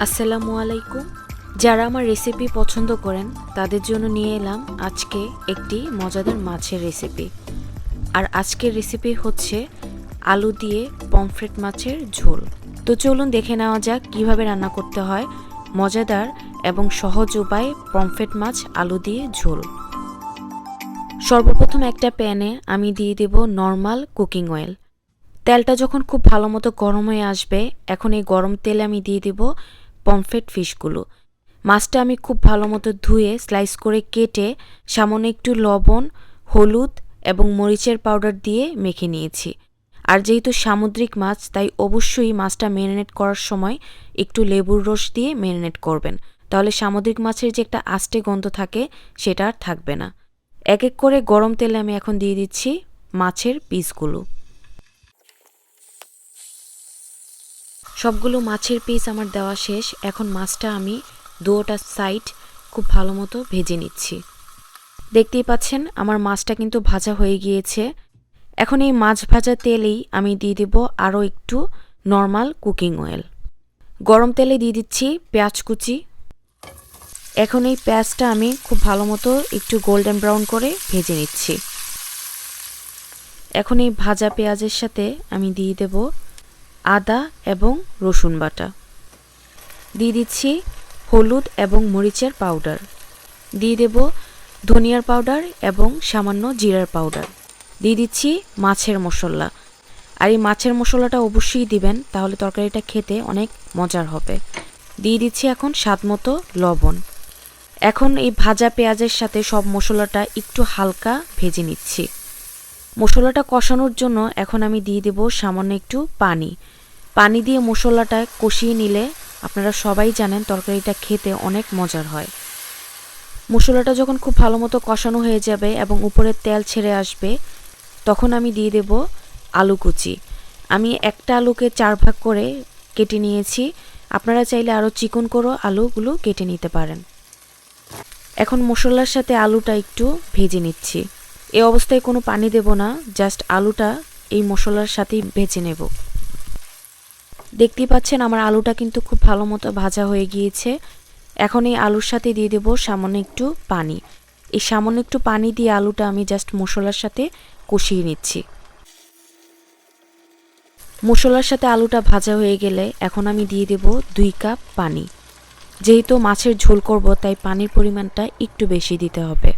আসসালামু আলাইকুম। যারা আমার রেসিপি পছন্দ করেন তাদের জন্য নিয়ে এলাম আজকে একটি মজাদার মাছের রেসিপি। আর আজকের রেসিপি হচ্ছে আলু দিয়ে পমফ্রেট মাছের ঝোল। তো চলুন দেখে নেওয়া যাক কিভাবে রান্না করতে হয় মজাদার এবং সহজ উপায়ে পমফ্রেট মাছ আলু দিয়ে ঝোল। সর্বপ্রথম একটা প্যানে আমি দিয়ে দেব নর্মাল কুকিং অয়েল। তেলটা যখন খুব ভালো মতো গরম হয়ে আসবে, এখন এই গরম তেলে আমি দিয়ে দেব পমফ্রেট ফিশগুলো। মাছটা আমি খুব ভালো মতো ধুয়ে স্লাইস করে কেটে সামান্য একটু লবণ, হলুদ এবং মরিচের পাউডার দিয়ে মেখে নিয়েছি। আর যেহেতু সামুদ্রিক মাছ, তাই অবশ্যই মাছটা ম্যারিনেট করার সময় একটু লেবুর রস দিয়ে ম্যারিনেট করবেন, তাহলে সামুদ্রিক মাছের যে একটা আষ্টে গন্ধ থাকে সেটা আর থাকবে না। এক এক করে গরম তেলে আমি এখন দিয়ে দিচ্ছি মাছের পিসগুলো। সবগুলো মাছের পিস আমার দেওয়া শেষ। এখন মাছটা আমি দুটো সাইড খুব ভালো মতো ভেজে নিচ্ছি। দেখতেই পাচ্ছেন আমার মাছটা কিন্তু ভাজা হয়ে গিয়েছে। এখন এই মাছ ভাজা তেলেই আমি দিয়ে দেব আরও একটু নর্মাল কুকিং অয়েল। গরম তেলে দিয়ে দিচ্ছি পেঁয়াজ কুচি। এখন এই পেঁয়াজটা আমি খুব ভালো মতো একটু গোল্ডেন ব্রাউন করে ভেজে নিচ্ছি। এখন এই ভাজা পেঁয়াজের সাথে আমি দিয়ে দেব আদা এবং রসুন বাটা, দিয়ে দিচ্ছি হলুদ এবং মরিচের পাউডার, দিয়ে দেব ধনিয়ার পাউডার এবং সামান্য জিরার পাউডার, দিয়ে দিচ্ছি মাছের মশলা। আর এই মাছের মশলাটা অবশ্যই দিবেন, তাহলে তরকারিটা খেতে অনেক মজার হবে। দিয়ে দিচ্ছি এখন স্বাদ মতো লবণ। এখন এই ভাজা পেঁয়াজের সাথে সব মশলাটা একটু হালকা ভেজে নিচ্ছি। মশলাটা কষানোর জন্য এখন আমি দিয়ে দেব সামান্য একটু পানি দিয়ে মশলাটা কষিয়ে নিলে আপনারা সবাই জানেন তরকারিটা খেতে অনেক মজার হয়। মশলাটা যখন খুব ভালো মতো কষানো হয়ে যাবে এবং উপরে তেল ছেড়ে আসবে, তখন আমি দিয়ে দেব আলু কুচি। আমি একটা আলুকে 4 ভাগ করে কেটে নিয়েছি। আপনারা চাইলে আরও চিকন করে আলুগুলো কেটে নিতে পারেন। এখন মশলার সাথে আলুটা একটু ভেজে নিচ্ছি। এই অবস্থায় কোনো পানি দেব না, জাস্ট আলুটা এই মশলার সাথেই ভেজে নেব। দেখতেই পাচ্ছেন আমার আলুটা কিন্তু খুব ভালো মতো ভাজা হয়ে গিয়েছে। এখন এই আলুর সাথে দিয়ে দেব সামান্য একটু পানি। এই সামান্য একটু পানি দিয়ে আলুটা আমি জাস্ট মশলার সাথে কষিয়ে নিচ্ছি। মশলার সাথে আলুটা ভাজা হয়ে গেলে এখন আমি দিয়ে দেব 2 কাপ পানি। যেহেতু মাছের ঝোল করব, তাই পানির পরিমাণটা একটু বেশি দিতে হবে।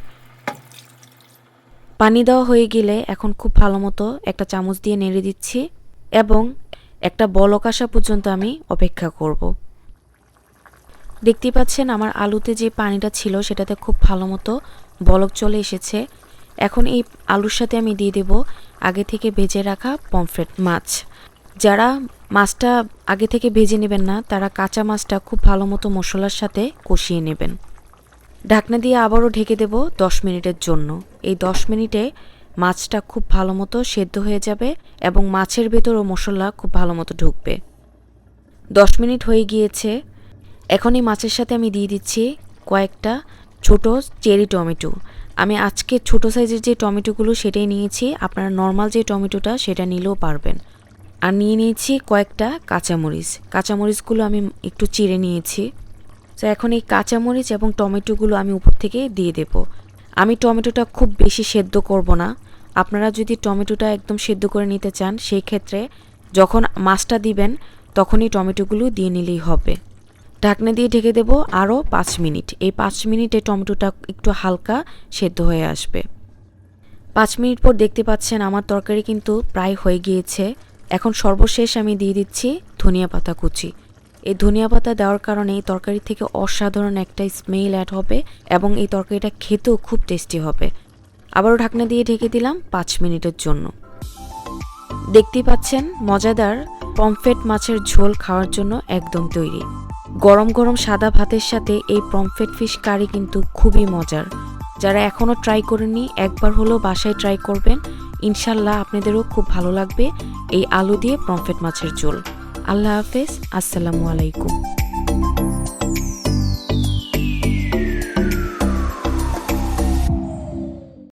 পানি দেওয়া হয়ে গেলে এখন খুব ভালো মতো একটা চামচ দিয়ে নেড়ে দিচ্ছি এবং একটা বলক আসা পর্যন্ত আমি অপেক্ষা করব। দেখতেই পাচ্ছেন আমার আলুতে যে পানিটা ছিল সেটাতে খুব ভালো মতো বলক চলে এসেছে। এখন এই আলুর সাথে আমি দিয়ে দেব আগে থেকে ভেজে রাখা পমফ্রেট মাছ। যারা মাছটা আগে থেকে ভেজে নেবেন না, তারা কাঁচা মাছটা খুব ভালো মতো মশলার সাথে কষিয়ে নেবেন। ঢাকনা দিয়ে আবারও ঢেকে দেব 10 মিনিটের জন্য। এই 10 মিনিটে মাছটা খুব ভালো মতো সেদ্ধ হয়ে যাবে এবং মাছের ভেতরও মশলা খুব ভালো মতো ঢুকবে। 10 মিনিট হয়ে গিয়েছে। এখন এই মাছের সাথে আমি দিয়ে দিচ্ছি কয়েকটা ছোট চেরি টমেটো। আমি আজকে ছোট সাইজের যে টমেটোগুলো সেটাই নিয়েছি, আপনারা নর্মাল যে টমেটোটা সেটা নিলেও পারবেন। আর নিয়ে নিয়েছি কয়েকটা কাঁচামরিচগুলো আমি একটু চিড়ে নিয়েছি। তো এখন এই কাঁচামরিচ এবং টমেটোগুলো আমি উপর থেকে দিয়ে দেব। আমি টমেটোটা খুব বেশি সেদ্ধ করব না। আপনারা যদি টমেটোটা একদম সেদ্ধ করে নিতে চান, সেই ক্ষেত্রে যখন মাছটা দিবেন তখনই টমেটোগুলো দিয়ে নিলেই হবে। ঢাকনা দিয়ে ঢেকে দেব আরও 5 মিনিট। এই 5 মিনিটে টমেটোটা একটু হালকা সেদ্ধ হয়ে আসবে। 5 মিনিট পর দেখতে পাচ্ছেন আমার তরকারি কিন্তু প্রায় হয়ে গিয়েছে। এখন সর্বশেষ আমি দিয়ে দিচ্ছি ধনিয়া পাতা কুচি। এই ধনিয়া পাতা দেওয়ার কারণে এই তরকারি থেকে অসাধারণ একটা স্মেল অ্যাড হবে এবং এই তরকারিটা খেতেও খুব টেস্টি হবে। আবারও ঢাকনা দিয়ে ঢেকে দিলাম 5 মিনিটের জন্য। দেখতেই পাচ্ছেন মজাদার পমফ্রেট মাছের ঝোল খাওয়ার জন্য একদম তৈরি। গরম গরম সাদা ভাতের সাথে এই পমফ্রেট ফিশ কারি কিন্তু খুবই মজার। যারা এখনও ট্রাই করেননি, একবার হলেও বাসায় ট্রাই করবেন। ইনশাল্লাহ আপনাদেরও খুব ভালো লাগবে এই আলু দিয়ে পমফ্রেট মাছের ঝোল। আল্লাহ হাফেজ, আসসালামু আলাইকুম।